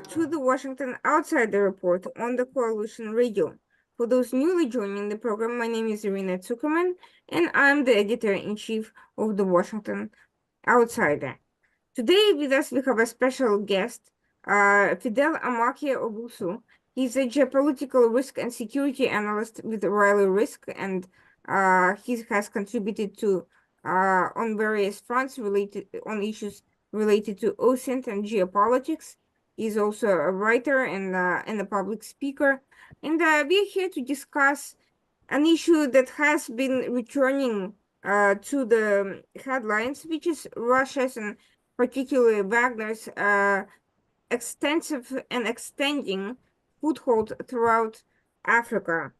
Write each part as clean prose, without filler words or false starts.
back to the Washington Outsider Report on the Coalition Radio. For those newly joining the program, my name is Irina Zuckerman, and I'm the editor-in-chief of the Washington Outsider. Today with us, we have a special guest, Fidel Amakye Owusu. He's a geopolitical risk and security analyst with Riley Risk, and he has contributed to on various fronts related on issues related to OSINT and geopolitics. He's also a writer and a public speaker, and we're here to discuss an issue that has been returning to the headlines, which is Russia's and particularly Wagner's extensive and extending foothold throughout Africa.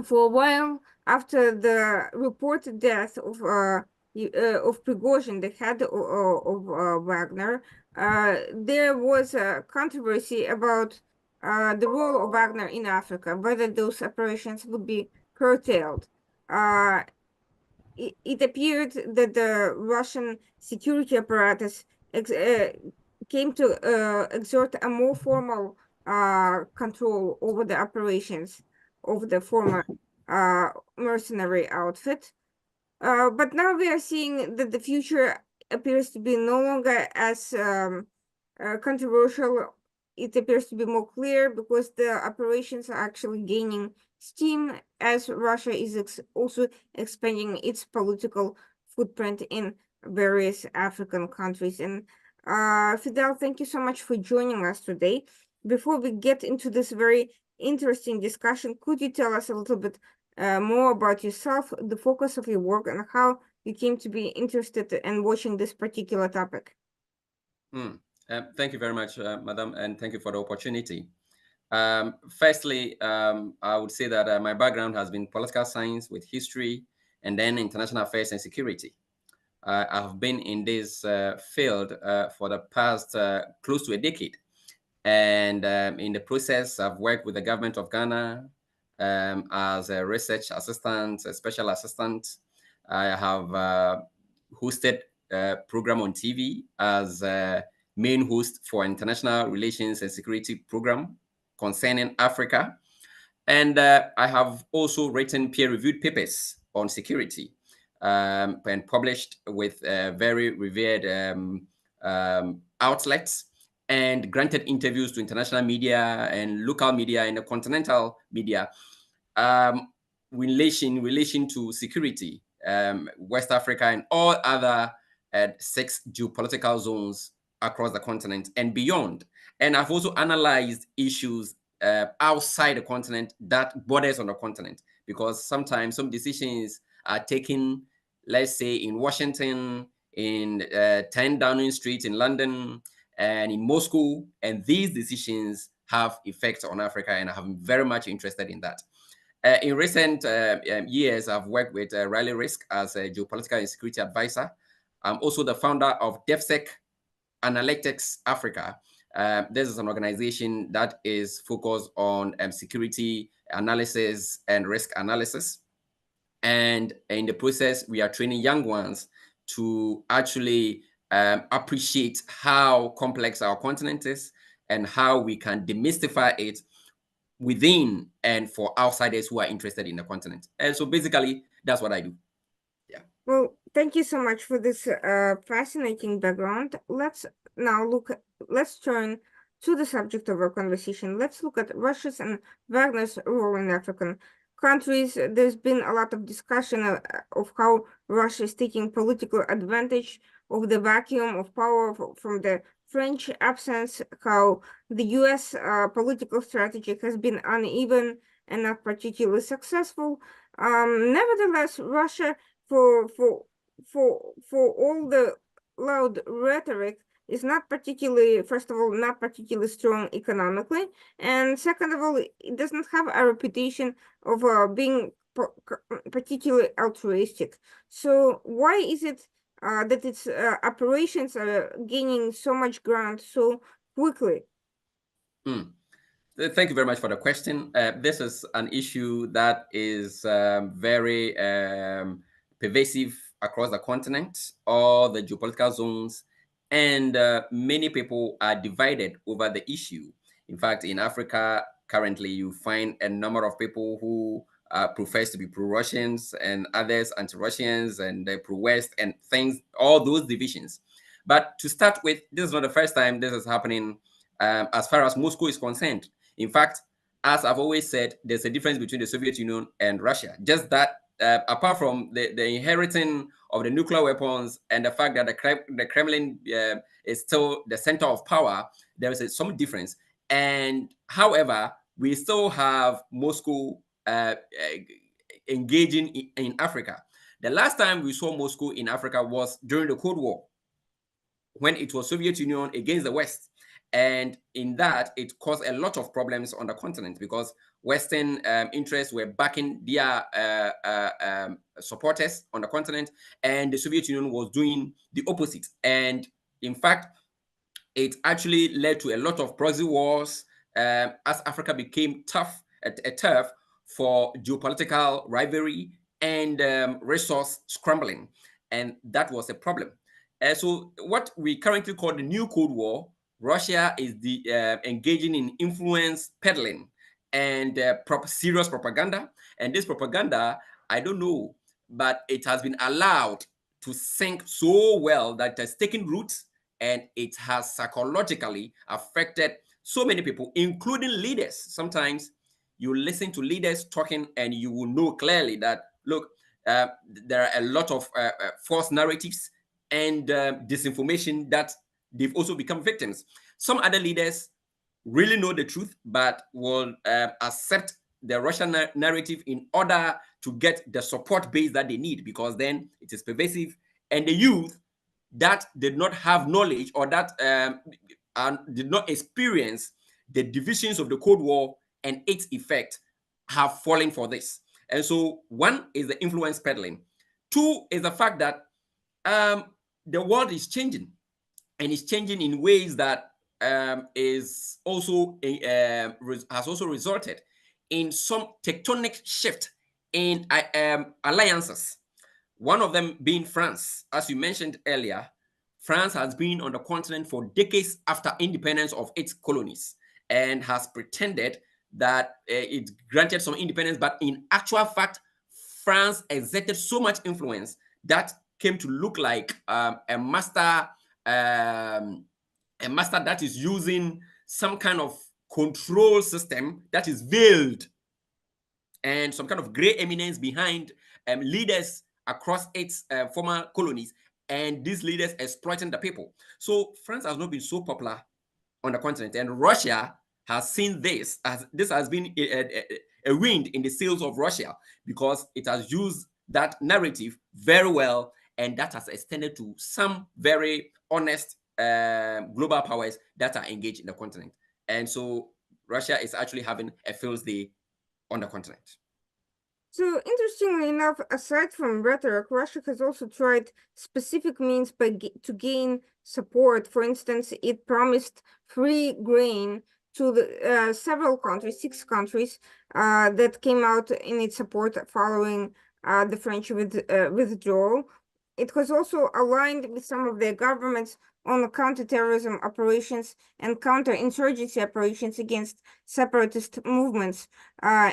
For a while after the reported death of Prigozhin, the head of Wagner, there was a controversy about the role of Wagner in Africa, whether those operations would be curtailed. It appeared that the Russian security apparatus came to exert a more formal control over the operations of the former mercenary outfit. But now we are seeing that the future appears to be no longer as controversial. It appears to be more clear because the operations are actually gaining steam as Russia is also expanding its political footprint in various African countries. And Fidel, thank you so much for joining us today. Before we get into this very interesting discussion, could you tell us a little bit more about yourself, the focus of your work, and how you came to be interested in watching this particular topic? Thank you very much, Madam, and thank you for the opportunity. Firstly, I would say that my background has been political science with history and then international affairs and security. I have been in this field for the past close to a decade. And in the process, I've worked with the government of Ghana as a research assistant, a special assistant. I have hosted a program on TV as a main host for international relations and security program concerning Africa. And I have also written peer-reviewed papers on security and published with very revered outlets and granted interviews to international media and local media and the continental media relation to security, West Africa and all other 6 geopolitical zones across the continent and beyond. And I've also analyzed issues outside the continent that borders on the continent, because sometimes some decisions are taken, let's say, in Washington, in 10 Downing Street in London, and in Moscow, and these decisions have effects on Africa, and I'm very much interested in that. In recent years, I've worked with Riley Risk as a geopolitical and security advisor. I'm also the founder of DevSec Analytics Africa. This is an organization that is focused on security analysis and risk analysis. And in the process, we are training young ones to actually appreciate how complex our continent is and how we can demystify it within and for outsiders who are interested in the continent. And so basically, that's what I do. Yeah. Well, thank you so much for this fascinating background. Let's turn to the subject of our conversation. Let's look at Russia's and Wagner's role in African countries. There's been a lot of discussion of how Russia is taking political advantage of the vacuum of power from the French absence, how the US political strategy has been uneven and not particularly successful. Nevertheless, Russia, for all the loud rhetoric, is not particularly, first of all, not particularly strong economically, and second of all, it does not have a reputation of being particularly altruistic. So why is it that its operations are gaining so much ground so quickly? Thank you very much for the question. This is an issue that is very pervasive across the continent, all the geopolitical zones, And many people are divided over the issue. In fact, in Africa, currently, you find a number of people who profess to be pro-Russians and others anti-Russians and pro-West and things, all those divisions. But to start with, this is not the first time this is happening as far as Moscow is concerned. In fact, as I've always said, there's a difference between the Soviet Union and Russia. Just that, apart from the inheriting of the nuclear weapons and the fact that the Kremlin is still the center of power, there is some difference. And however, we still have Moscow engaging in Africa. The last time we saw Moscow in Africa was during the Cold War, when it was Soviet Union against the West. And in that, it caused a lot of problems on the continent because Western interests were backing their supporters on the continent, and the Soviet Union was doing the opposite. And in fact, it actually led to a lot of proxy wars as Africa became a turf for geopolitical rivalry and resource scrambling. And that was a problem. So what we currently call the new Cold War, Russia is engaging in influence peddling and serious propaganda. And this propaganda, I don't know, but it has been allowed to sink so well that it has taken roots, and it has psychologically affected so many people, including leaders. Sometimes you listen to leaders talking and you will know clearly that, look, there are a lot of false narratives and disinformation that they've also become victims. Some other leaders really know the truth, but will accept the Russian narrative in order to get the support base that they need, because then it is pervasive. And the youth that did not have knowledge or that and did not experience the divisions of the Cold War and its effect have fallen for this. And so, one is the influence peddling. Two is the fact that the world is changing, and it's changing in ways that is also has also resulted in some tectonic shift in alliances. One of them being France. As you mentioned earlier, France has been on the continent for decades after independence of its colonies and has pretended that it granted some independence, but in actual fact, France exerted so much influence that came to look like um, a master that is using some kind of control system that is veiled and some kind of gray eminence behind leaders across its former colonies, and these leaders exploiting the people. So France has not been so popular on the continent, and Russia has seen this as this has been a wind in the sails of Russia, because it has used that narrative very well, and that has extended to some very honest global powers that are engaged in the continent. And so Russia is actually having a field day on the continent. So, interestingly enough, aside from rhetoric, Russia has also tried specific means to gain support. For instance, it promised free grain to the several countries, 6 countries, that came out in its support following the French withdrawal. It was also aligned with some of their governments on counterterrorism operations and counterinsurgency operations against separatist movements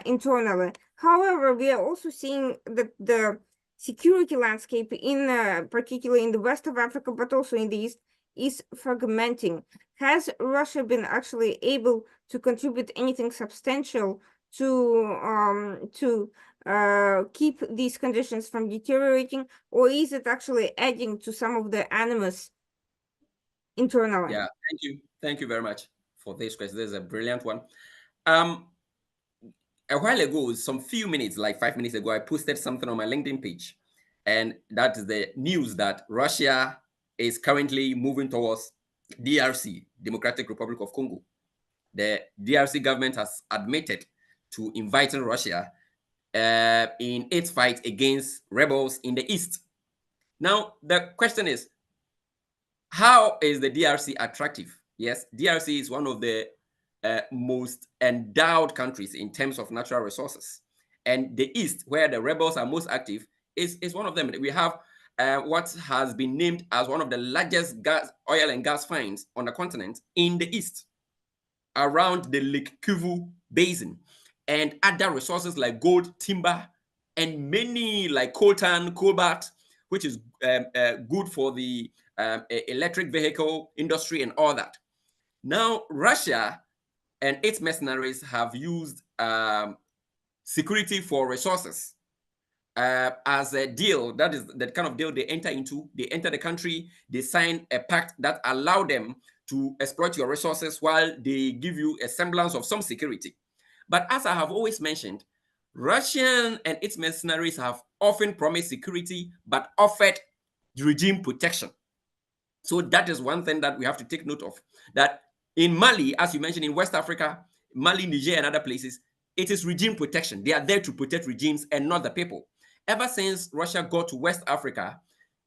internally. However, we are also seeing that the security landscape in particularly in the west of Africa, but also in the east, is fragmenting. Has Russia been actually able to contribute anything substantial to keep these conditions from deteriorating, or is it actually adding to some of the animus internally? Yeah, thank you very much for this question. This is a brilliant one. A while ago, some few minutes, like 5 minutes ago, I posted something on my LinkedIn page, and that is the news that Russia is currently moving towards DRC, Democratic Republic of Congo. The DRC government has admitted to inviting Russia in its fight against rebels in the east. Now, the question is, how is the DRC attractive? Yes, DRC is one of the most endowed countries in terms of natural resources. And the East, where the rebels are most active, is one of them. We have what has been named as one of the largest oil and gas finds on the continent in the east, around the Lake Kivu basin, and other resources like gold, timber, and many like coltan, cobalt, which is good for the electric vehicle industry and all that. Now, Russia and its mercenaries have used security for resources as a deal. That is the kind of deal they enter into. They enter the country, they sign a pact that allow them to exploit your resources while they give you a semblance of some security. But as I have always mentioned, Russian and its mercenaries have often promised security but offered regime protection. So that is one thing that we have to take note of. That in Mali, as you mentioned, in West Africa, Mali, Niger, and other places, it is regime protection. They are there to protect regimes and not the people. Ever since Russia got to West Africa,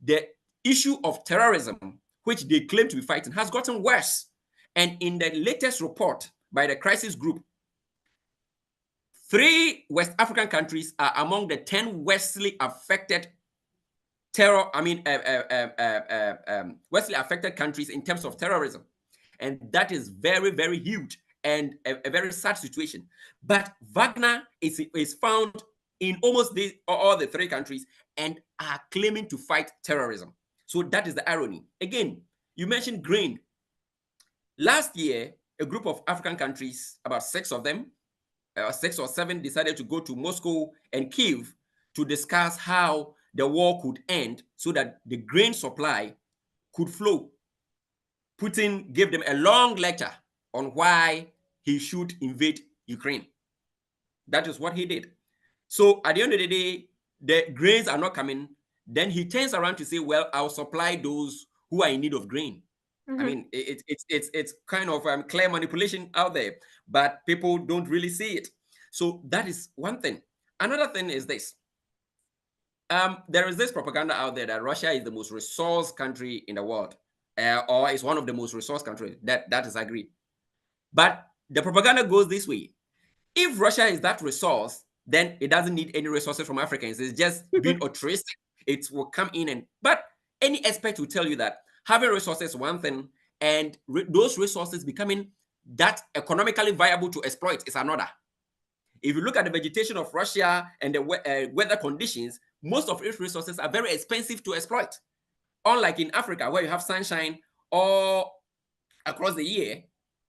the issue of terrorism, which they claim to be fighting, has gotten worse. And in the latest report by the crisis group, 3 West African countries are among the 10 worstly affected worstly affected countries in terms of terrorism. And that is very, very huge and a very sad situation. But Wagner is found in almost all the 3 countries and are claiming to fight terrorism. So that is the irony. Again, you mentioned grain. Last year, a group of African countries, about 6 of them, 6 or 7, decided to go to Moscow and Kyiv to discuss how the war could end so that the grain supply could flow. Putin gave them a long lecture on why he should invade Ukraine. That is what he did. So at the end of the day, the grains are not coming. Then he turns around to say, well, I'll supply those who are in need of grain. I mean, it's kind of clear manipulation out there, but people don't really see it. So that is one thing. Another thing is this. There is this propaganda out there that Russia is the most resource country in the world, or is one of the most resource countries. That is agreed. But the propaganda goes this way. If Russia is that resource, then it doesn't need any resources from Africans. It's just being altruistic. It will come in but any expert will tell you that having resources is one thing, and those resources becoming that economically viable to exploit is another. If you look at the vegetation of Russia and the weather conditions, most of its resources are very expensive to exploit. Unlike in Africa, where you have sunshine all across the year,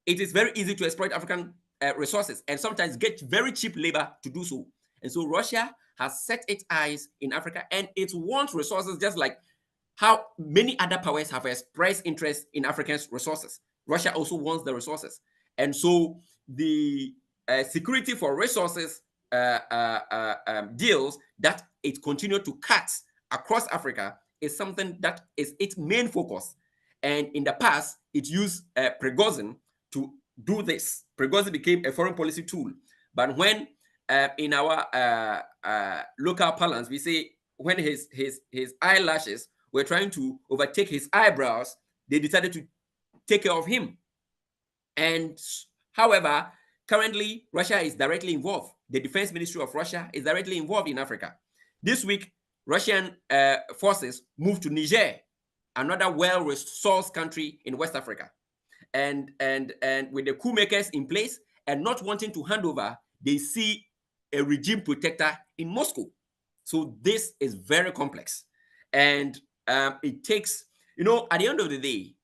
it is very easy to exploit African resources and sometimes get very cheap labor to do so. And so Russia has set its eyes in Africa and it wants resources just like how many other powers have expressed interest in African resources. Russia also wants the resources. And so the security for resources deals that it continued to cut across Africa is something that is its main focus. And in the past, it used Prigozhin to do this. Prigozhin became a foreign policy tool. But when in our local parlance, we say when his eyelashes were trying to overtake his eyebrows, they decided to take care of him. And however, currently, Russia is directly involved. The Defense Ministry of Russia is directly involved in Africa. This week, Russian forces moved to Niger, another well-resourced country in West Africa. And with the coup makers in place and not wanting to hand over, they see a regime protector in Moscow. So this is very complex. And it takes, at the end of the day,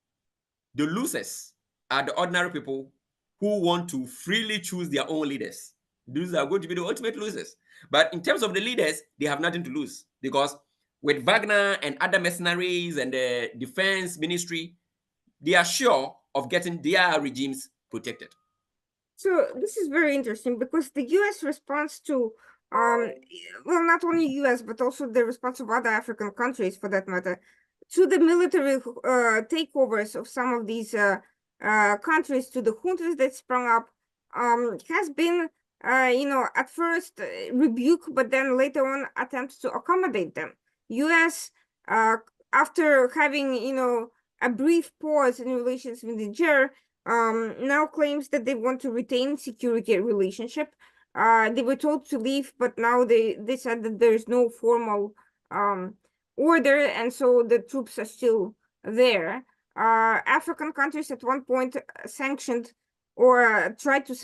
the losers are the ordinary people who want to freely choose their own leaders. These are going to be the ultimate losers. But in terms of the leaders, they have nothing to lose because with Wagner and other mercenaries and the defense ministry, they are sure of getting their regimes protected. So this is very interesting because the U.S. response to, well, not only U.S. but also the response of other African countries, for that matter, to the military takeovers of some of these countries, to the juntas that sprung up, has been, at first rebuke, but then later on attempts to accommodate them. U.S. After having, a brief pause in relations with Niger, now claims that they want to retain security relationship. They were told to leave, but now they said that there is no formal order, and so the troops are still there. African countries at one point sanctioned or tried to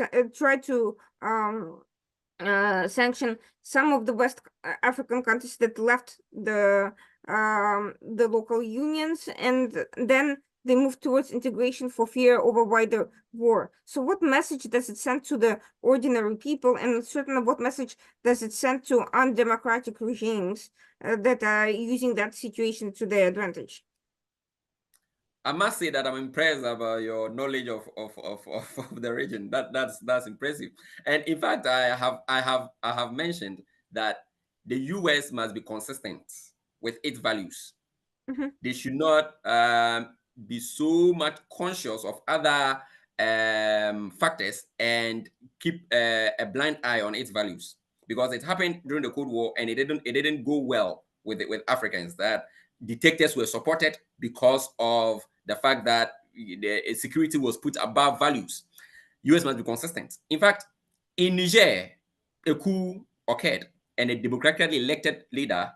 sanction some of the West African countries that left the local unions, and then they moved towards integration for fear of a wider war. So what message does it send to the ordinary people, and certainly what message does it send to undemocratic regimes that are using that situation to their advantage? I must say that I'm impressed about your knowledge of the region. That's impressive. And in fact, I have mentioned that the US must be consistent with its values. Mhm. They should not be so much conscious of other factors and keep a blind eye on its values, because it happened during the Cold War and it didn't go well with Africans. That dictators were supported because of the fact that the security was put above values. US must be consistent. In fact, in Niger, a coup occurred and a democratically elected leader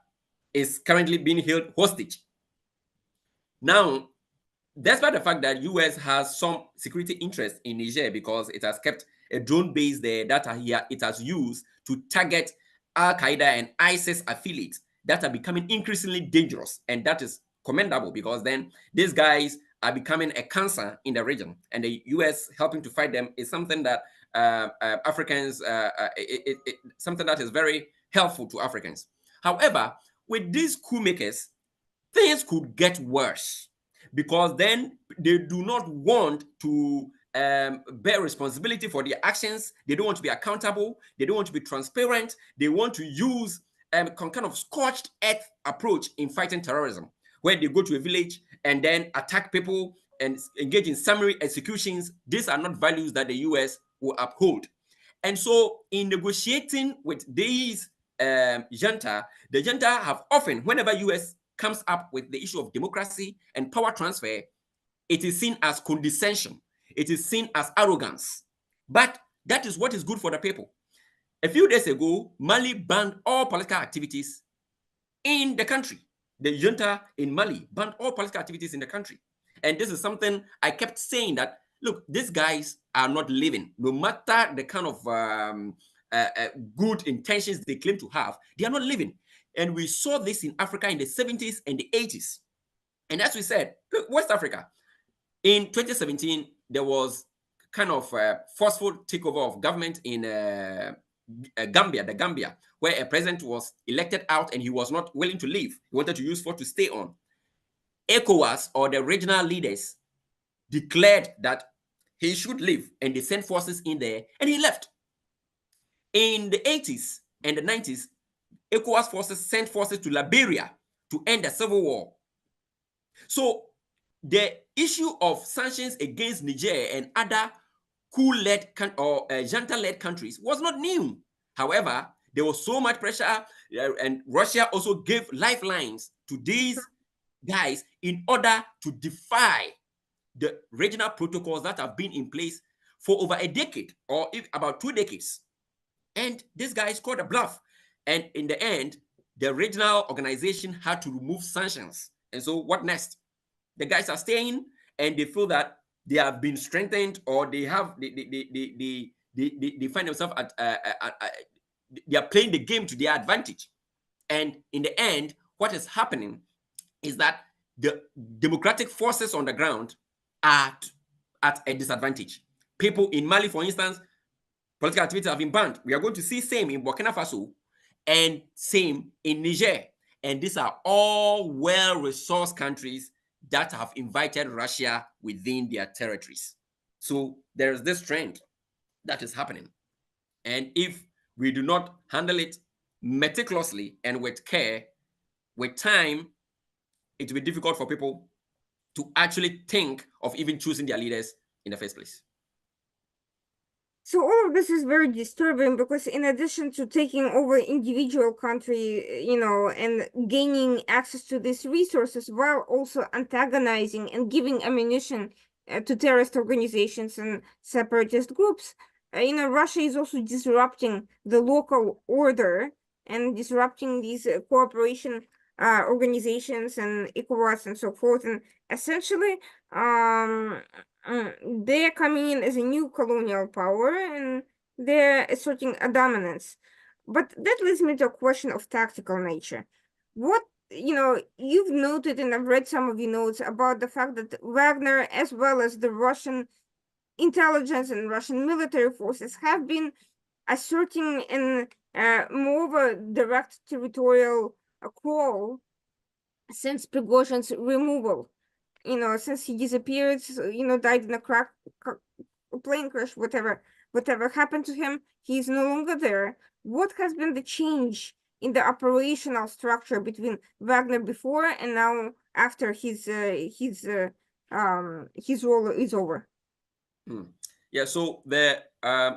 is currently being held hostage. Now, despite the fact that US has some security interest in Niger because it has kept a drone base there that it has used to target Al Qaeda and ISIS affiliates that are becoming increasingly dangerous, and that is commendable because then these guys are becoming a cancer in the region, and the US helping to fight them is something that Africans, something that is very helpful to Africans. However, with these coup makers, things could get worse because then they do not want to bear responsibility for their actions. They don't want to be accountable. They don't want to be transparent. They want to use kind of scorched earth approach in fighting terrorism, where they go to a village and then attack people and engage in summary executions. These are not values that the US will uphold. And so, in negotiating with these junta, the junta have often, whenever US comes up with the issue of democracy and power transfer, it is seen as condescension. It is seen as arrogance. But that is what is good for the people. A few days ago, Mali banned all political activities in the country. The junta in Mali banned all political activities in the country. And this is something I kept saying that, look, these guys are not living. No matter the kind of good intentions they claim to have, they are not living. And we saw this in Africa in the 70s and the 80s. And as we said, look, West Africa, in 2017, there was kind of a forceful takeover of government in Gambia, where a president was elected out and he was not willing to leave. He wanted to use force to stay on. ECOWAS, or the regional leaders, declared that he should leave, and they sent forces in there, and he left. In the 80s and the 90s, ECOWAS forces sent forces to Liberia to end the civil war. So the issue of sanctions against Niger and other coup-led or junta-led countries was not new. However, there was so much pressure, and Russia also gave lifelines to these guys in order to defy the regional protocols that have been in place for over a decade, or about 2 decades. And this guy called a bluff. And in the end, the regional organization had to remove sanctions. And so what next? The guys are staying and they feel that they have been strengthened, or they have they find themselves they are playing the game to their advantage. And in the end, what is happening is that the democratic forces on the ground are at a disadvantage. People in Mali, for instance, political activities have been banned. We are going to see same in Burkina Faso and same in Niger. And these are all well-resourced countries that have invited Russia within their territories. So there's this trend that is happening. And if we do not handle it meticulously and with care, with time, it will be difficult for people to actually think of even choosing their leaders in the first place. So all of this is very disturbing because in addition to taking over individual country, and gaining access to these resources while also antagonizing and giving ammunition to terrorist organizations and separatist groups, Russia is also disrupting the local order and disrupting these cooperation organizations and ECOWAS and so forth. And essentially, they're coming in as a new colonial power and they're asserting a dominance. But that leads me to a question of tactical nature. What, you've noted, and I've read some of your notes about the fact that Wagner, as well as the Russian intelligence and Russian military forces, have been asserting in more of a direct territorial crawl since Prigozhin's removal. Since he disappeared, died in a plane crash, whatever happened to him, he's no longer there. What has been the change in the operational structure between Wagner before and now after his role is over? Yeah, so the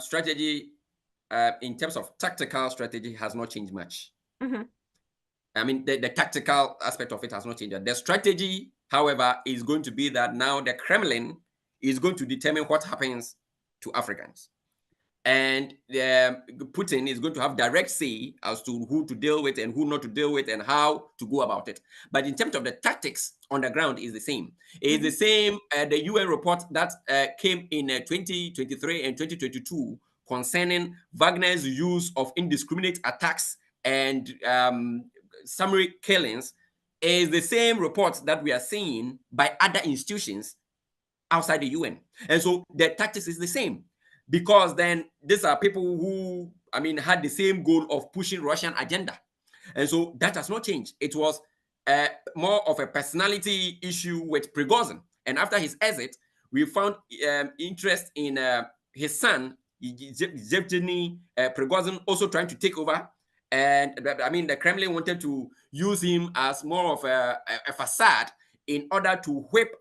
strategy in terms of tactical strategy has not changed much. Mm-hmm. I mean, the tactical aspect of it has not changed. The strategy, however, is going to be that now the Kremlin is going to determine what happens to Africans. And Putin is going to have direct say as to who to deal with and who not to deal with and how to go about it. But in terms of the tactics on the ground, is the same. It's the same. The UN report that came in 2023 and 2022 concerning Wagner's use of indiscriminate attacks and summary killings is the same report that we are seeing by other institutions outside the UN. And so the tactics is the same, because then these are people who, I mean, had the same goal of pushing Russian agenda. And so that has not changed. It was more of a personality issue with Prigozhin. And after his exit, we found interest in his son, Yevgeny Prigozhin, also trying to take over. And I mean, the Kremlin wanted to use him as more of a facade in order to whip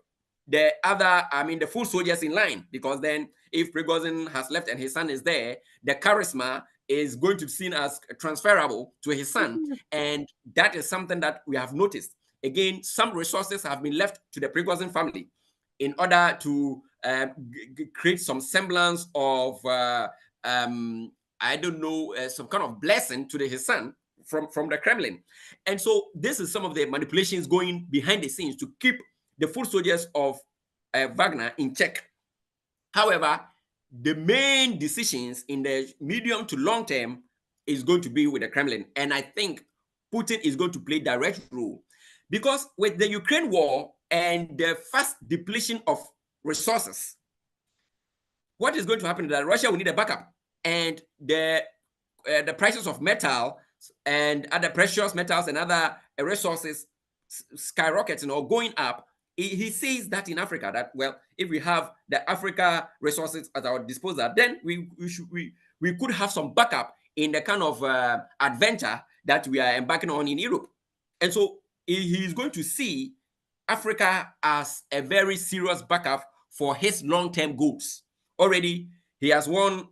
the other, I mean, the full soldiers in line, because then if Prigozhin has left and his son is there, the charisma is going to be seen as transferable to his son. And that is something that we have noticed. Again, some resources have been left to the Prigozhin family in order to create some semblance of, I don't know, some kind of blessing to his son from the Kremlin. And so this is some of the manipulations going behind the scenes to keep the full soldiers of Wagner in check. However, the main decisions in the medium to long term is going to be with the Kremlin. And I think Putin is going to play direct role, because with the Ukraine war and the fast depletion of resources, what is going to happen is that Russia will need a backup, and the prices of metal and other precious metals and other resources skyrocketing or going up. He says that in Africa, that, well, if we have the Africa resources at our disposal, then we could have some backup in the kind of adventure that we are embarking on in Europe. And so he is going to see Africa as a very serious backup for his long-term goals. Already, he has won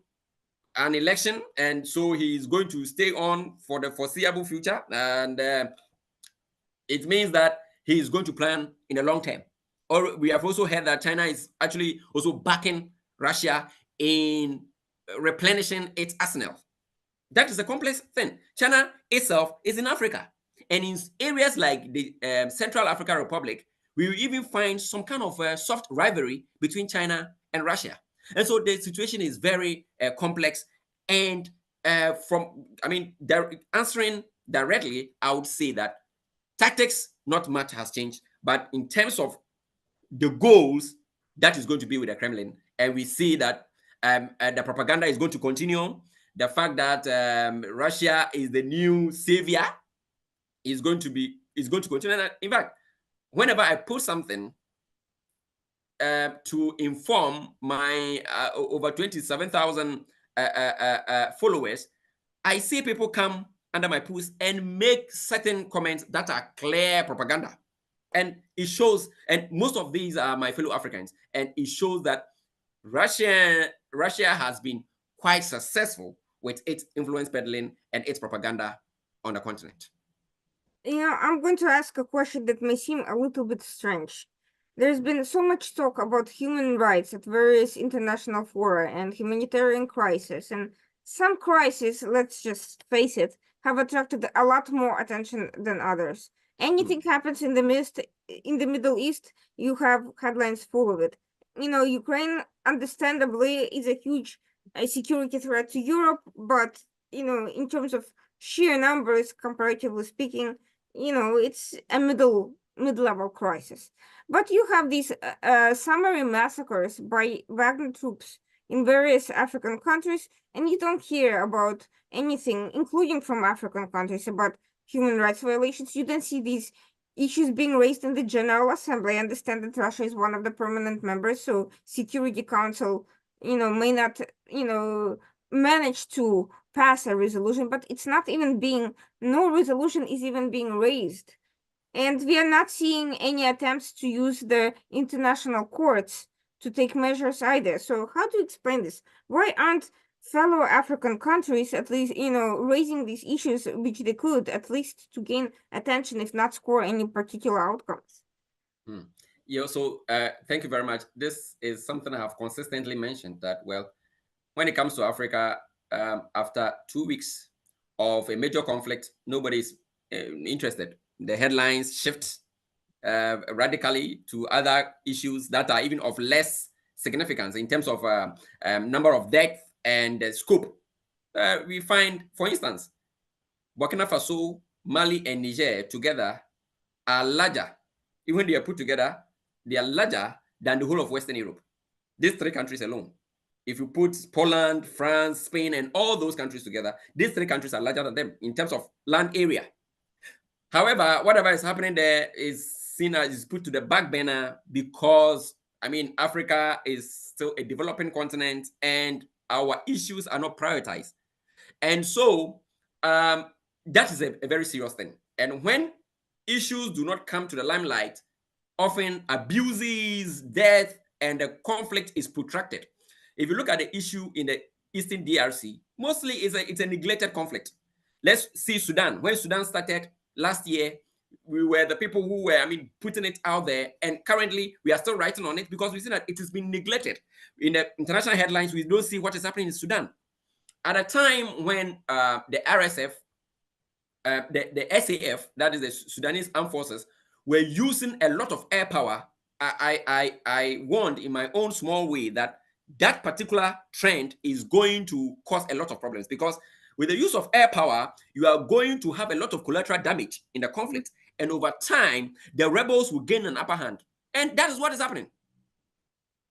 an election, and so he is going to stay on for the foreseeable future. And it means that he is going to plan in the long term. Or we have also heard that China is actually also backing Russia in replenishing its arsenal. That is a complex thing. China itself is in Africa, and in areas like the Central African Republic, we will even find some kind of soft rivalry between China and Russia. And so the situation is very complex. And answering directly, I would say that tactics, not much has changed, but in terms of the goals, that is going to be with the Kremlin. And we see that the propaganda is going to continue. The fact that Russia is the new savior is going to continue. In fact, whenever I post something to inform my over 27,000 followers, I see people come under my post and make certain comments that are clear propaganda. And it shows, and most of these are my fellow Africans, and it shows that Russia has been quite successful with its influence peddling and its propaganda on the continent. I'm going to ask a question that may seem a little bit strange. There's been so much talk about human rights at various international fora and humanitarian crises, and some crises, let's just face it, have attracted a lot more attention than others. Anything happens in the Middle East, you have headlines full of it. Ukraine understandably is a huge security threat to Europe, but in terms of sheer numbers, comparatively speaking, it's a mid-level crisis. But you have these summary massacres by Wagner troops in various African countries, and you don't hear about anything, including from African countries, about human rights violations. You don't see these issues being raised in the General Assembly. I understand that Russia is one of the permanent members, so Security Council, may not, manage to pass a resolution, but it's not even no resolution is even being raised. And we are not seeing any attempts to use the international courts to take measures either. So how do you explain this? Why aren't fellow African countries at least, raising these issues, which they could, at least to gain attention, if not score any particular outcomes? Yeah, so thank you very much. This is something I have consistently mentioned that, well, when it comes to Africa, after 2 weeks of a major conflict, nobody's interested. The headlines shift radically to other issues that are even of less significance in terms of number of deaths and scope. We find, for instance, Burkina Faso, Mali, and Niger together are larger. Even when they are put together, they are larger than the whole of Western Europe. These three countries alone. If you put Poland, France, Spain, and all those countries together, these three countries are larger than them in terms of land area. However, whatever is happening there is seen as is put to the back burner because, I mean, Africa is still a developing continent and our issues are not prioritized. And so that is a very serious thing. And when issues do not come to the limelight, often abuses, death, and the conflict is protracted. If you look at the issue in the Eastern DRC, mostly it's a neglected conflict. Let's see Sudan. When Sudan started last year, we were the people who were, putting it out there. And currently, we are still writing on it because we see that it has been neglected. In the international headlines, we don't see what is happening in Sudan. At a time when the RSF, the SAF, that is the Sudanese Armed Forces, were using a lot of air power, I warned in my own small way that particular trend is going to cause a lot of problems because with the use of air power, you are going to have a lot of collateral damage in the conflict. And over time, the rebels will gain an upper hand. And that is what is happening.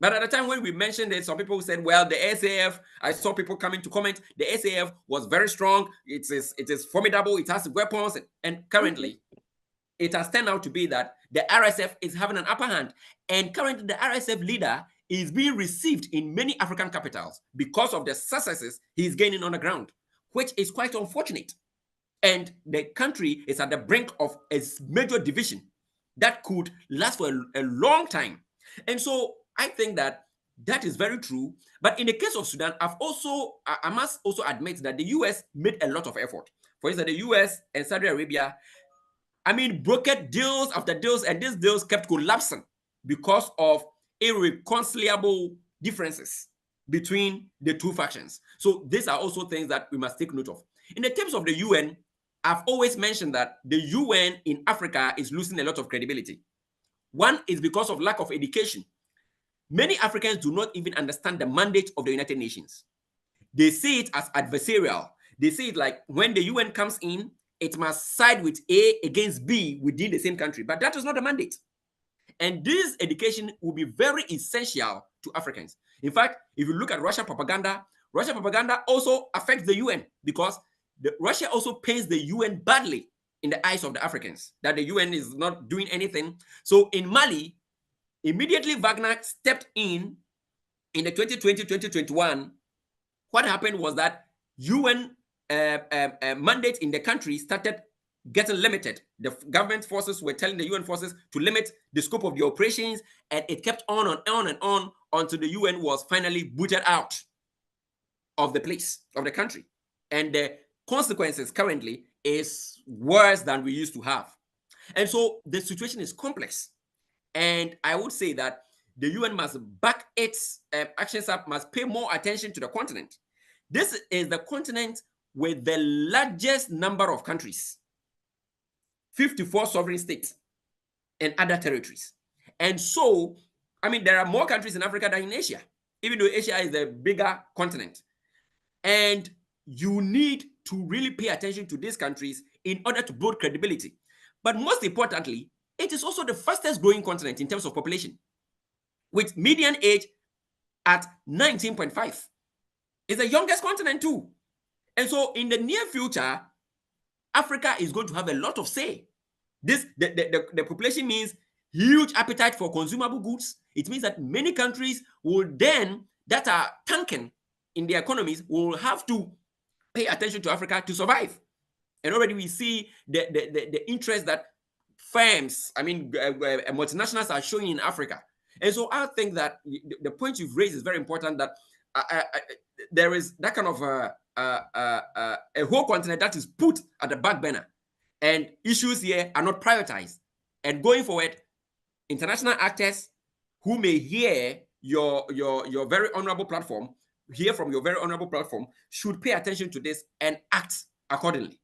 But at the time when we mentioned it, some people said, well, the SAF, I saw people coming to comment, the SAF was very strong. It is formidable. It has weapons. And currently, it has turned out to be that the RSF is having an upper hand. And currently, the RSF leader is being received in many African capitals because of the successes he's gaining on the ground, which is quite unfortunate. And the country is at the brink of a major division that could last for a long time. And so I think that is very true. But in the case of Sudan, I must also admit that the US made a lot of effort. For instance, the US and Saudi Arabia, brokered deals after deals, and these deals kept collapsing because of irreconcilable differences between the two factions. So these are also things that we must take note of. In the terms of the UN, I've always mentioned that the UN in Africa is losing a lot of credibility. One is because of lack of education. Many Africans do not even understand the mandate of the United Nations. They see it as adversarial. They see it like when the UN comes in, it must side with A against B within the same country. But that is not the mandate. And this education will be very essential to Africans. In fact, if you look at Russia propaganda also affects the UN because Russia also paints the UN badly in the eyes of the Africans, that the UN is not doing anything. So in Mali, immediately Wagner stepped in the 2020-2021, what happened was that UN mandate in the country started getting limited. The government forces were telling the UN forces to limit the scope of the operations, and it kept on and on and on until the UN was finally booted out of the place, of the country. And the consequences currently is worse than we used to have. And so the situation is complex. And I would say that the UN must back its actions up, must pay more attention to the continent. This is the continent with the largest number of countries. 54 sovereign states and other territories. And so, I mean, there are more countries in Africa than in Asia, even though Asia is the bigger continent. And you need to really pay attention to these countries in order to build credibility. But most importantly, it is also the fastest growing continent in terms of population, with median age at 19.5. It's the youngest continent too. And so in the near future, Africa is going to have a lot of say. The population means huge appetite for consumable goods. It means that many countries will then, that are tanking in their economies, will have to pay attention to Africa to survive. And already we see the interest that firms, I mean, multinationals are showing in Africa. And so I think that the point you've raised is very important, that there is that kind of a whole continent that is put at the back burner, and issues here are not prioritized. And going forward, international actors who may hear your very honorable platform, hear from your very honorable platform, should pay attention to this and act accordingly.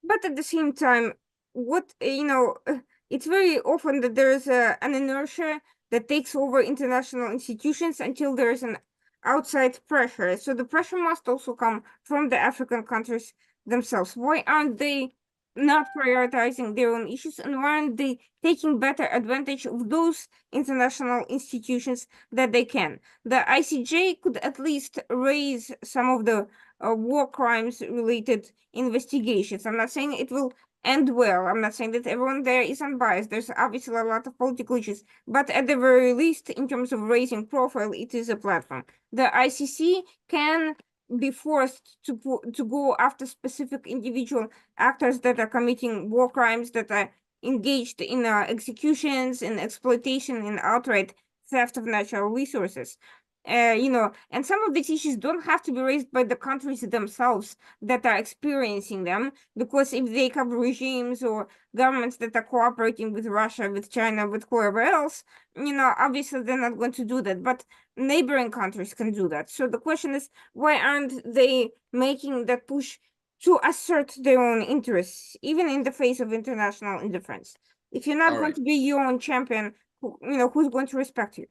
But at the same time, it's very often that there is an inertia that takes over international institutions until there is an outside pressure. So the pressure must also come from the African countries themselves. Why aren't they not prioritizing their own issues, and why aren't they taking better advantage of those international institutions that they can? The ICJ could at least raise some of the war crimes related investigations. I'm not saying it will end well. I'm not saying that everyone there is unbiased. There's obviously a lot of political issues, but at the very least, in terms of raising profile, it is a platform. The ICC can be forced to go after specific individual actors that are committing war crimes, that are engaged in executions, in exploitation, in outright theft of natural resources. And some of these issues don't have to be raised by the countries themselves that are experiencing them, because if they have regimes or governments that are cooperating with Russia, with China, with whoever else, obviously they're not going to do that, but neighboring countries can do that. So the question is, why aren't they making that push to assert their own interests, even in the face of international indifference? If you're not going to be your own champion, who's going to respect you?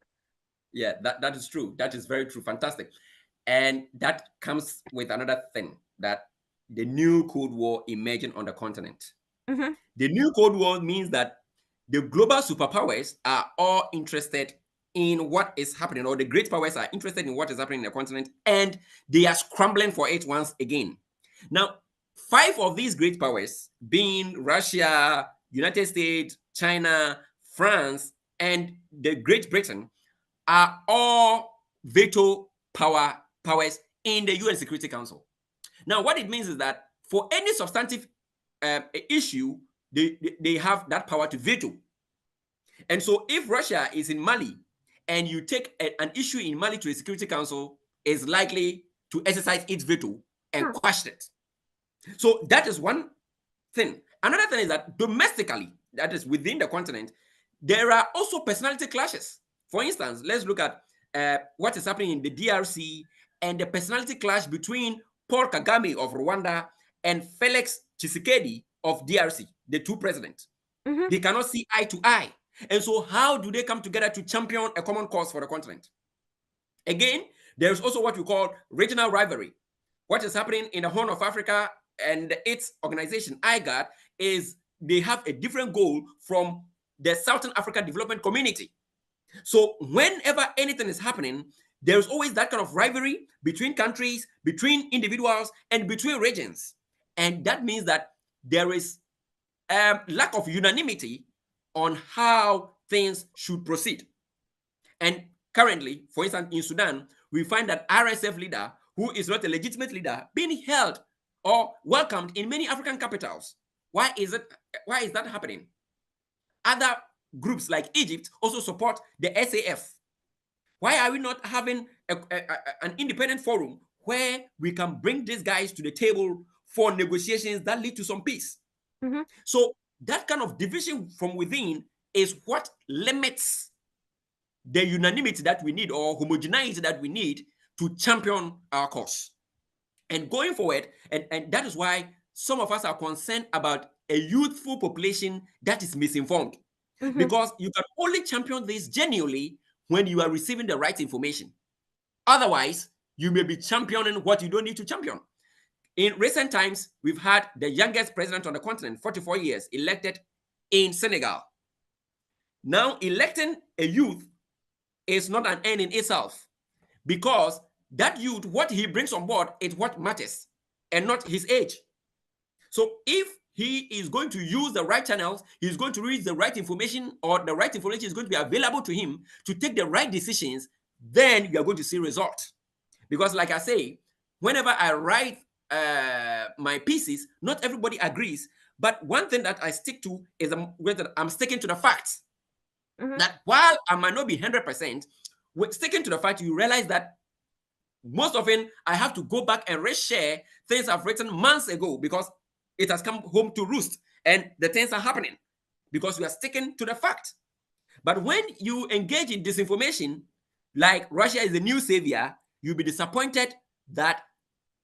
Yeah, that is true. That is very true. Fantastic. And that comes with another thing, that the new Cold War emerging on the continent. Mm-hmm. The new Cold War means that the global superpowers are all interested in what is happening, or the great powers are interested in what is happening in the continent, and they are scrambling for it once again. Now, 5 of these great powers, being Russia, United States, China, France, and the Great Britain, are all veto powers in the UN Security Council. Now, what it means is that for any substantive issue, they have that power to veto. And so if Russia is in Mali and you take an issue in Mali to the Security Council, is likely to exercise its veto and quash it. So that is one thing. Another thing is that domestically, that is within the continent, there are also personality clashes. For instance, let's look at what is happening in the DRC and the personality clash between Paul Kagame of Rwanda and Felix Tshisekedi of DRC, the two presidents. Mm-hmm. They cannot see eye to eye. And so how do they come together to champion a common cause for the continent? Again, there's also what we call regional rivalry. What is happening in the Horn of Africa and its organization, IGAD, is they have a different goal from the Southern Africa Development Community. So whenever anything is happening, there's always that kind of rivalry between countries, between individuals, and between regions. And that means that there is lack of unanimity on how things should proceed. And currently, for instance, in Sudan, we find that RSF leader, who is not a legitimate leader, being held or welcomed in many African capitals. Why is that happening? Other groups like Egypt also support the SAF. Why are we not having an independent forum where we can bring these guys to the table for negotiations that lead to some peace? Mm-hmm. So that kind of division from within is what limits the unanimity that we need, or homogeneity that we need, to champion our cause. And going forward, and that is why some of us are concerned about a youthful population that is misinformed. Mhm. Because you can only champion this genuinely when you are receiving the right information. Otherwise, you may be championing what you don't need to champion. In recent times, we've had the youngest president on the continent, 44 years, elected in Senegal. Now, electing a youth is not an end in itself, because that youth, what he brings on board is what matters, and not his age. So if he is going to use the right channels, he's going to read the right information, or the right information is going to be available to him to take the right decisions, then you are going to see results. Because like I say, whenever I write my pieces, not everybody agrees. But one thing that I stick to is I'm sticking to the facts. Mhm. That while I might not be 100%, with sticking to the fact, you realize that most often I have to go back and reshare things I've written months ago, because it has come home to roost and the things are happening because we are sticking to the fact. But when you engage in disinformation, like Russia is the new savior, you'll be disappointed that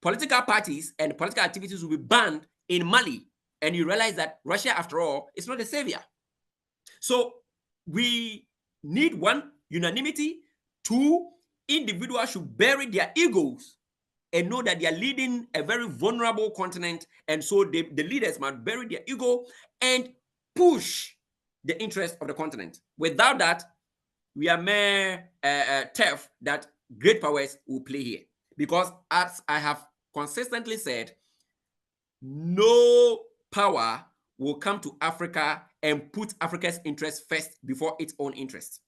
political parties and political activities will be banned in Mali, and you realize that Russia, after all, is not a savior. So we need, one, unanimity. Two, individuals should bury their egos and know that they are leading a very vulnerable continent, and so the leaders must bury their ego and push the interest of the continent. Without that, we are mere turf that great powers will play here. Because as I have consistently said, no power will come to Africa and put Africa's interest first before its own interest.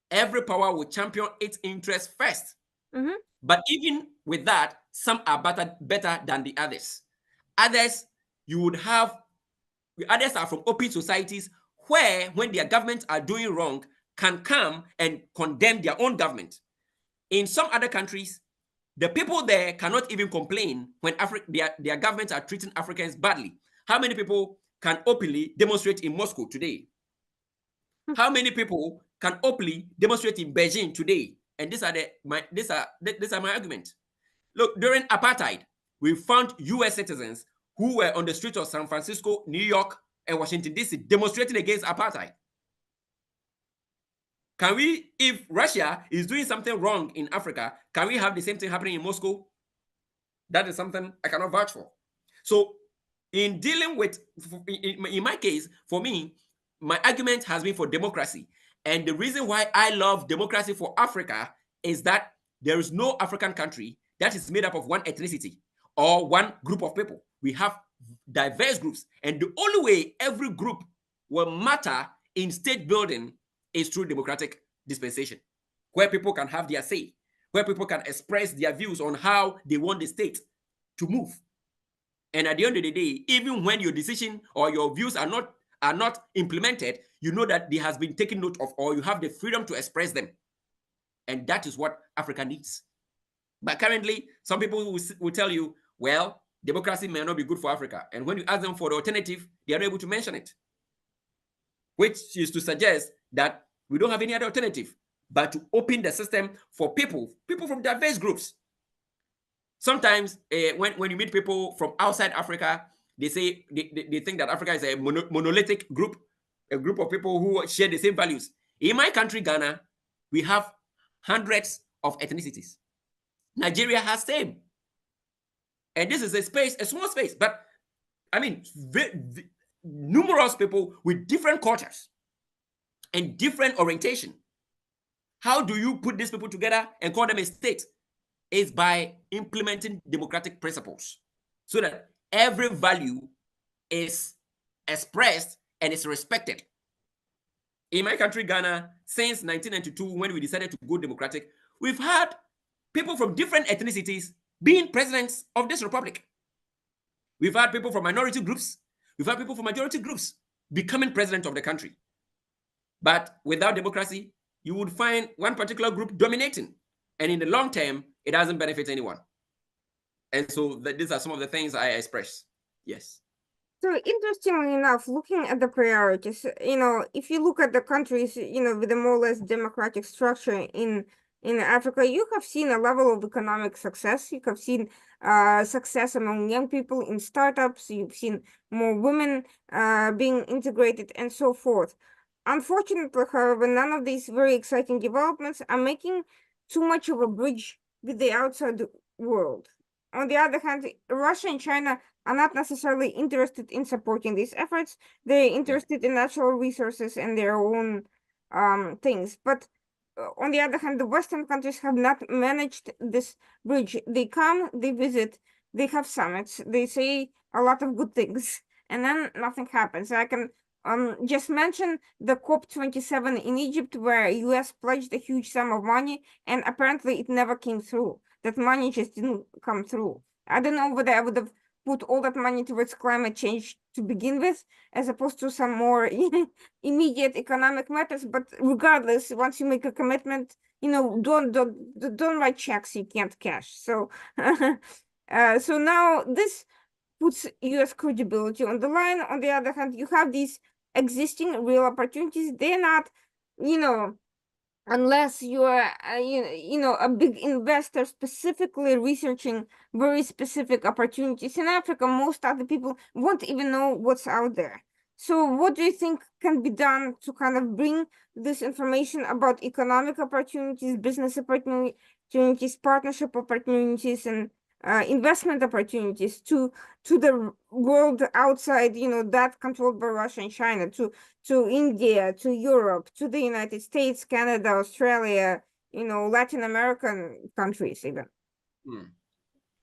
Every power will champion its interest first. Mhm. But even with that, some are better than the others. Others, you would have, others are from open societies where, when their governments are doing wrong, can come and condemn their own government. In some other countries, the people there cannot even complain when their governments are treating Africans badly. How many people can openly demonstrate in Moscow today? How many people can openly demonstrate in Beijing today? And these are my arguments. Look, during apartheid, we found US citizens who were on the streets of San Francisco, New York, and Washington, D.C. demonstrating against apartheid. Can we, if Russia is doing something wrong in Africa, can we have the same thing happening in Moscow? That is something I cannot vouch for. So in dealing with, in my case, for me, my argument has been for democracy. And the reason why I love democracy for Africa is that there is no African country that is made up of one ethnicity or one group of people. We have diverse groups. And the only way every group will matter in state building is through democratic dispensation, where people can have their say, where people can express their views on how they want the state to move. And at the end of the day, even when your decision or your views are not implemented, you know that there has been taken note of, or you have the freedom to express them. And that is what Africa needs. But currently, some people will tell you, well, democracy may not be good for Africa. And when you ask them for the alternative, they are not able to mention it, which is to suggest that we don't have any other alternative but to open the system for people from diverse groups. Sometimes when you meet people from outside Africa, they say they think that Africa is a monolithic group, a group of people who share the same values. In my country, Ghana, we have hundreds of ethnicities. Nigeria has same. And this is a small space, but I mean, numerous people with different cultures and different orientation. How do you put these people together and call them a state? Is by implementing democratic principles so that every value is expressed and is respected. In my country, Ghana, since 1992, when we decided to go democratic, we've had people from different ethnicities being presidents of this republic. We've had people from minority groups, we've had people from majority groups becoming president of the country. But without democracy, you would find one particular group dominating. And in the long term, it doesn't benefit anyone. And so these are some of the things I express. Yes. So interestingly enough, looking at the priorities, if you look at the countries, with a more or less democratic structure in in Africa, you have seen a level of economic success. You have seen success among young people in startups. You've seen more women being integrated and so forth. Unfortunately, however, none of these very exciting developments are making too much of a bridge with the outside world. On the other hand, Russia and China are not necessarily interested in supporting these efforts. They're Yeah. interested in natural resources and their own things. But on the other hand, the Western countries have not managed this bridge. They come, they visit, they have summits, they say a lot of good things, and then nothing happens. I can just mention the COP27 in Egypt, where US pledged a huge sum of money, and apparently it never came through. That money just didn't come through. I don't know whether I would have put all that money towards climate change to begin with, as opposed to some more immediate economic matters. But regardless, once you make a commitment, don't write checks you can't cash. So, so now this puts U.S. credibility on the line. On the other hand, you have these existing real opportunities. They're not, you know, unless you are a big investor specifically researching very specific opportunities in Africa. Most other people won't even know what's out there. So what do you think can be done to kind of bring this information about economic opportunities, business opportunities, partnership opportunities, and investment opportunities to the world outside, that controlled by Russia and China, to India, to Europe, to the United States, Canada, Australia, Latin American countries even. Hmm.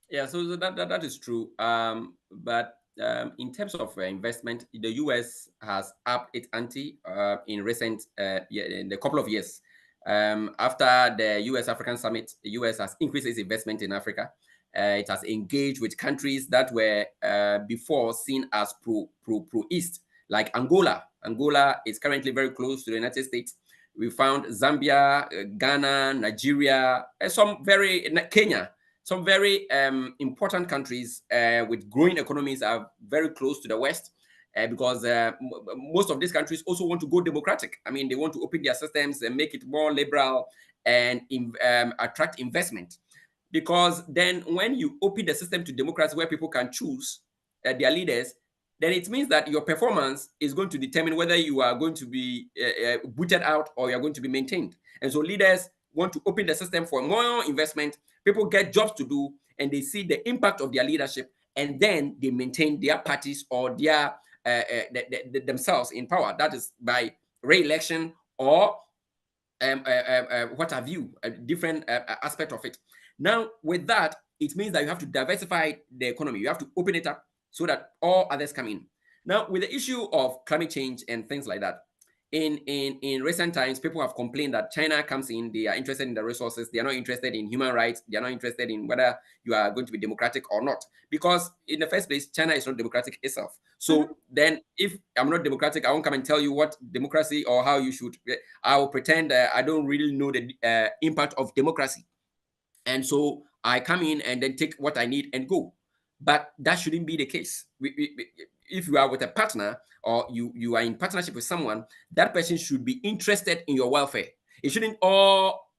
Yeah, so that is true. But in terms of investment, the US has upped its ante in recent, in a couple of years. After the US African Summit, the US has increased its investment in Africa. It has engaged with countries that were before seen as pro East, like Angola. Angola is currently very close to the United States. We found Zambia, Ghana, Nigeria, Kenya, some very important countries with growing economies are very close to the West because most of these countries also want to go democratic. I mean, they want to open their systems and make it more liberal and attract investment. Because then when you open the system to democracy where people can choose their leaders, then it means that your performance is going to determine whether you are going to be booted out or you're going to be maintained. And so leaders want to open the system for more investment. People get jobs to do and they see the impact of their leadership, and then they maintain their parties or their themselves in power. That is by re-election or what have you, a different aspect of it. Now, with that, it means that you have to diversify the economy. You have to open it up so that all others come in. Now, with the issue of climate change and things like that, in recent times, people have complained that China comes in, they are interested in the resources, they are not interested in human rights, they are not interested in whether you are going to be democratic or not. Because in the first place, China is not democratic itself. So then if I'm not democratic, I won't come and tell you what democracy or how you should. I will pretend I don't really know the impact of democracy. And so I come in and then take what I need and go. But that shouldn't be the case. If you are with a partner or you are in partnership with someone, that person should be interested in your welfare. It shouldn't all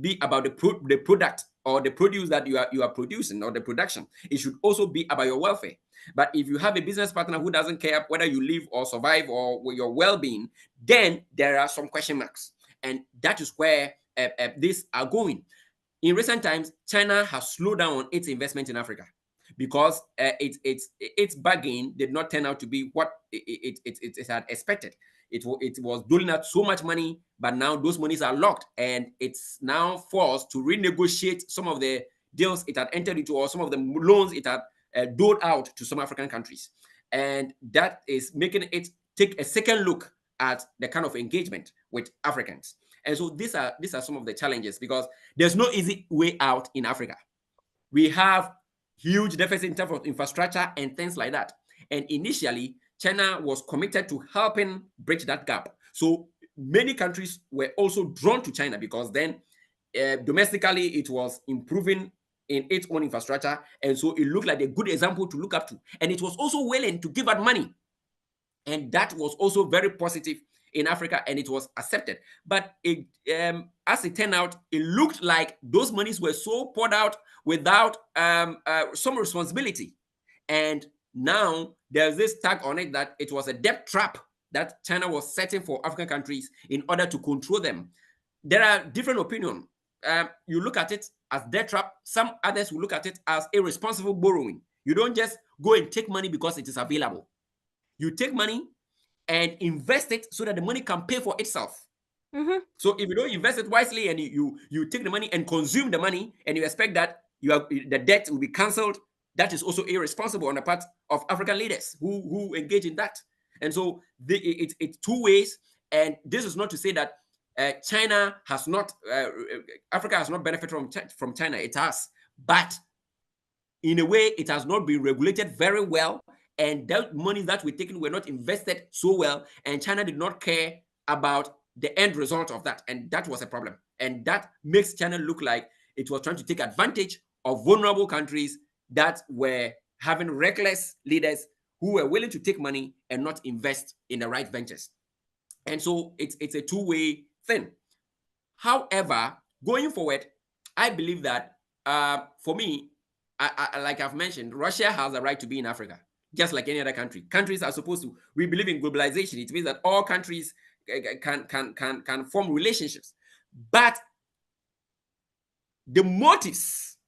be about the product or the produce that you are producing or the production. It should also be about your welfare. But if you have a business partner who doesn't care whether you live or survive or your well-being, then there are some question marks, and that is where these are going. In recent times, China has slowed down its investment in Africa because its bargain did not turn out to be what it had expected. It was doling out so much money, but now those monies are locked, and it's now forced to renegotiate some of the deals it had entered into or some of the loans it had doled out to some African countries, and that is making it take a second look at the kind of engagement with Africans. And so these are some of the challenges because there's no easy way out in Africa. We have huge deficit in terms of infrastructure and things like that. And initially, China was committed to helping bridge that gap. So many countries were also drawn to China because then domestically it was improving in its own infrastructure. And so it looked like a good example to look up to. And it was also willing to give out money. And that was also very positive in Africa, and it was accepted. But as it turned out, it looked like those monies were so poured out without some responsibility. And now there's this tag on it that it was a debt trap that China was setting for African countries in order to control them. There are different opinions. You look at it as debt trap. Some others will look at it as irresponsible borrowing. You don't just go and take money because it is available. You take money and invest it so that the money can pay for itself. So if you don't invest it wisely and you take the money and consume the money and you expect that the debt will be cancelled, that is also irresponsible on the part of African leaders who engage in that. And so it's two ways. And this is not to say that China has not, Africa has not benefited from China. It has, but in a way, it has not been regulated very well, and that money that we're taking were not invested so well, and China did not care about the end result of that, and that was a problem. And that makes China look like it was trying to take advantage of vulnerable countries that were having reckless leaders who were willing to take money and not invest in the right ventures. And so it's a two-way thing. However, going forward, I believe that for me, like I've mentioned, Russia has a right to be in Africa, just like any other country. Countries are supposed to. We believe in globalization. It means that all countries can form relationships, but the motives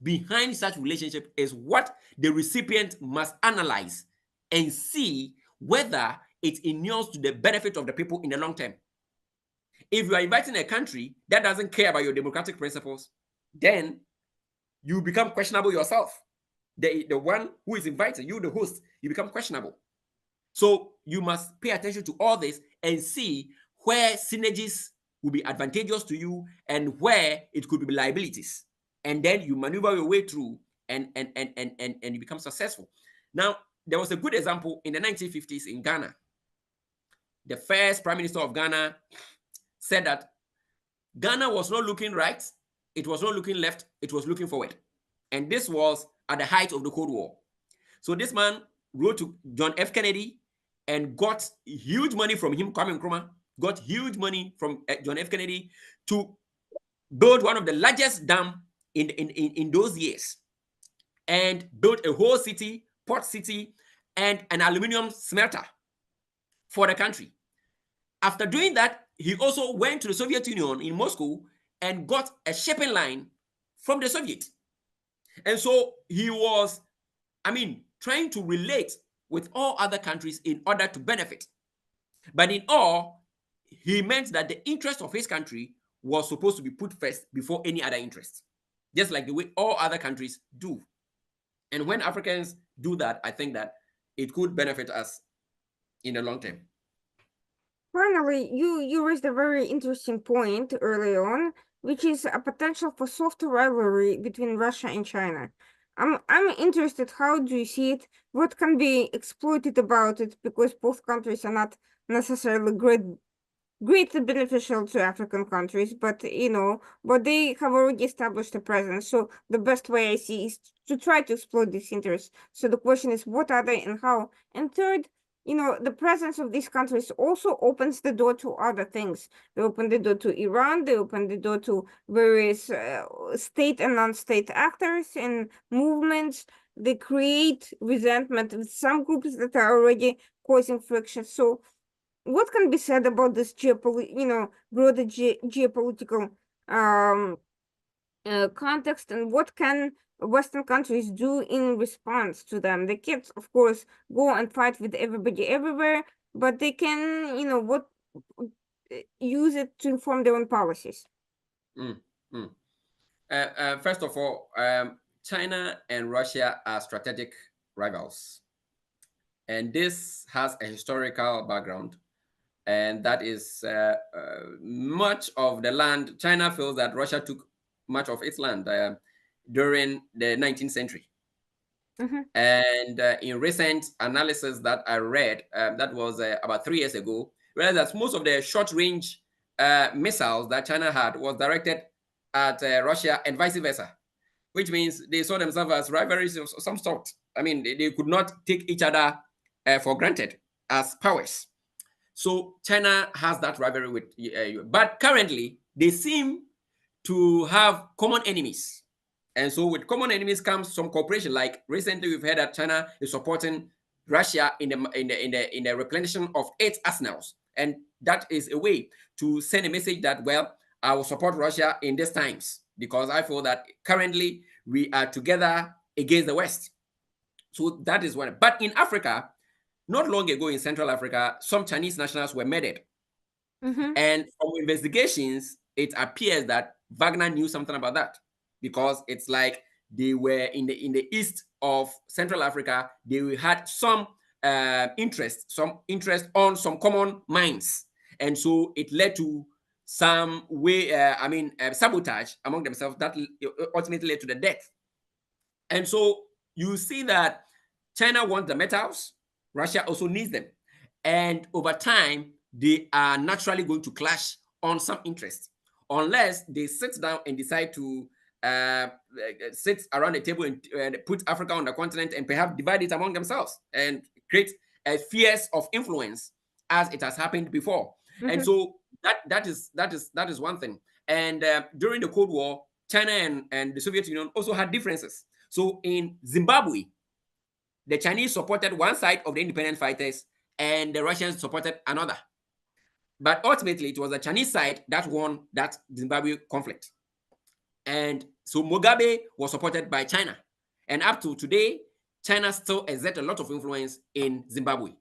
behind such relationship is what the recipient must analyze and see whether it inures to the benefit of the people in the long term. If you are inviting a country that doesn't care about your democratic principles, then you become questionable yourself. The one who is invited, you the host, you become questionable. So you must pay attention to all this and see where synergies will be advantageous to you and where it could be liabilities. And then you maneuver your way through and you become successful. Now, there was a good example in the 1950s in Ghana. The first Prime Minister of Ghana said that Ghana was not looking right, it was not looking left, it was looking forward. And this was at the height of the Cold War. So this man wrote to John F. Kennedy and got huge money from him, Kwame Nkrumah, got huge money from John F. Kennedy to build one of the largest dams in those years, and built a whole city, port city, and an aluminum smelter for the country. After doing that, he also went to the Soviet Union in Moscow and got a shipping line from the Soviet. And so he was, trying to relate with all other countries in order to benefit. But in all, he meant that the interest of his country was supposed to be put first before any other interest, just like the way all other countries do. And when Africans do that, I think that it could benefit us in the long term. Finally, you raised a very interesting point early on, which is a potential for soft rivalry between Russia and China. I'm interested, how do you see it? What can be exploited about it? Because both countries are not necessarily greatly beneficial to African countries, but but they have already established a presence. So the best way I see is to try to exploit these interests. So the question is, what are they and how? And third, the presence of these countries also opens the door to other things. They open the door to Iran, they open the door to various state and non-state actors and movements. They create resentment with some groups that are already causing friction. So what can be said about this broader geopolitical context, and what can Western countries do in response to them? They can't, of course, go and fight with everybody everywhere, but they can, use it to inform their own policies. First of all, China and Russia are strategic rivals. And this has a historical background. And that is much of the land. China feels that Russia took much of its land during the 19th century. And in recent analysis that I read, that was about 3 years ago, realized that most of the short-range missiles that China had was directed at Russia and vice versa, which means they saw themselves as rivalries of some sort. They could not take each other for granted as powers. So China has that rivalry with but currently they seem to have common enemies. And so with common enemies comes some cooperation. Like recently we've heard that China is supporting Russia in the replenishment of its arsenals. And that is a way to send a message that, well, I will support Russia in these times because I feel that currently we are together against the West. So that is what. But in Africa, not long ago in Central Africa, some Chinese nationals were murdered. And from investigations, it appears that Wagner knew something about that because it's like they were in the east of Central Africa. They had some interest on some common mines, and so it led to some way, sabotage among themselves that ultimately led to the death. And so you see that China wants the metals, Russia also needs them. And over time, they are naturally going to clash on some interest unless they sit down and decide to sit around the table and put Africa on the continent and perhaps divide it among themselves and create a fears of influence as it has happened before. And so that is one thing. And during the Cold War, China and the Soviet Union also had differences. So in Zimbabwe, the Chinese supported one side of the independent fighters and the Russians supported another. But ultimately, it was the Chinese side that won that Zimbabwe conflict. And so Mugabe was supported by China. And up to today, China still exerts a lot of influence in Zimbabwe.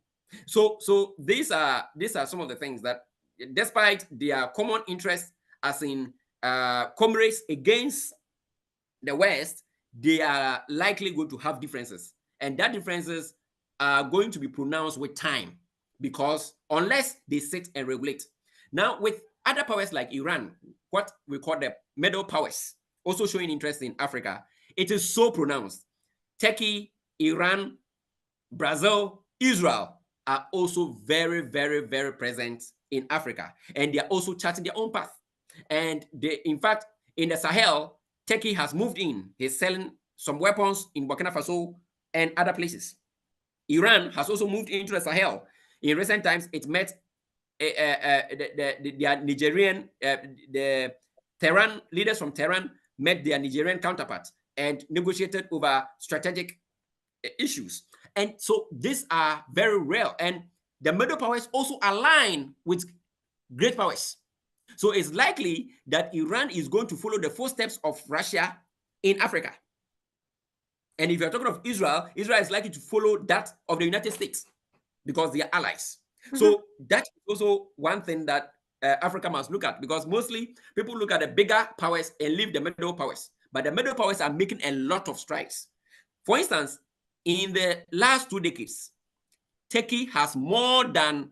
So these are some of the things that, despite their common interests as in comrades against the West, they are likely going to have differences. And that differences are going to be pronounced with time because unless they sit and regulate. Now, with other powers like Iran, what we call the middle powers, also showing interest in Africa, it is so pronounced. Turkey, Iran, Brazil, Israel are also very, very, very present in Africa. And they are also charting their own path. And they, in fact, in the Sahel, Turkey has moved in. He's selling some weapons in Burkina Faso and other places. Iran has also moved into the Sahel. In recent times, it met their Nigerian, the Tehran leaders from Tehran met their Nigerian counterparts and negotiated over strategic issues. And so these are very real. And the middle powers also align with great powers. So it's likely that Iran is going to follow the footsteps of Russia in Africa. And if you're talking of Israel, Israel is likely to follow that of the United States because they are allies. So that's also one thing that Africa must look at, because mostly people look at the bigger powers and leave the middle powers. But the middle powers are making a lot of strides. For instance, in the last 2 decades, Turkey has more than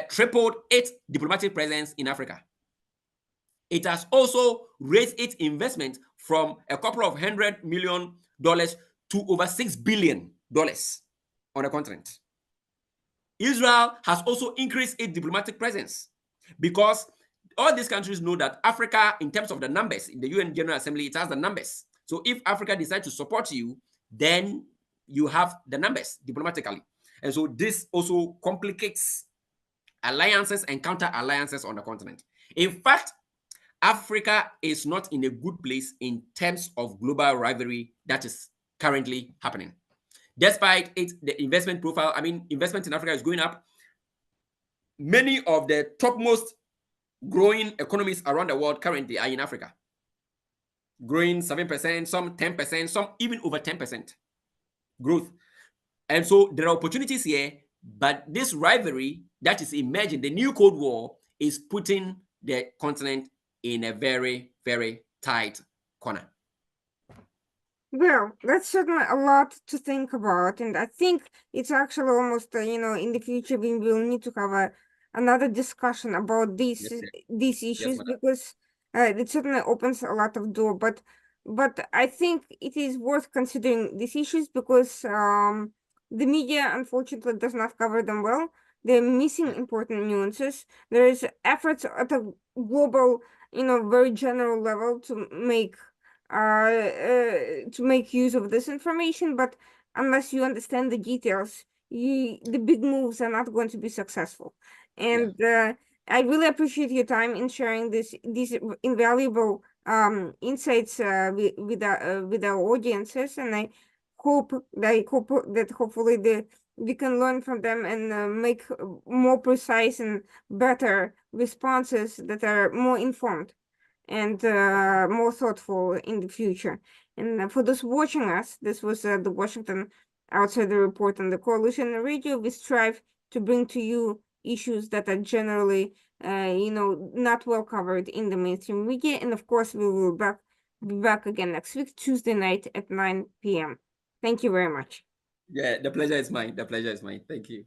tripled its diplomatic presence in Africa. It has also raised its investment from a couple of $100 million to over $6 billion on the continent. Israel has also increased its diplomatic presence because all these countries know that Africa, in terms of the numbers, in the UN General Assembly, it has the numbers. So if Africa decides to support you, then you have the numbers diplomatically. And so this also complicates alliances and counter alliances on the continent. In fact, Africa is not in a good place in terms of global rivalry that is currently happening. Despite the investment profile, investment in Africa is going up. Many of the topmost growing economies around the world currently are in Africa, growing 7%, some 10%, some even over 10% growth. And so there are opportunities here, but this rivalry that is emerging, the new Cold War, is putting the continent in a very, very tight corner. Well, that's certainly a lot to think about, and I think it's actually almost, in the future we will need to have another discussion about these issues because it certainly opens a lot of door. But I think it is worth considering these issues because the media unfortunately does not cover them well. They're missing important nuances. There is efforts at a global, very general level to make use of this information, but unless you understand the details, the big moves are not going to be successful. And I really appreciate your time in sharing these invaluable insights with our audiences, and I hope that hopefully we can learn from them and make more precise and better responses that are more informed and more thoughtful in the future. And for those watching us, this was the Washington Outsider Report on the Coalition Radio. We strive to bring to you issues that are generally, not well covered in the mainstream media. And of course, we will be back again next week, Tuesday night at 9 p.m. Thank you very much. Yeah, the pleasure is mine. The pleasure is mine. Thank you.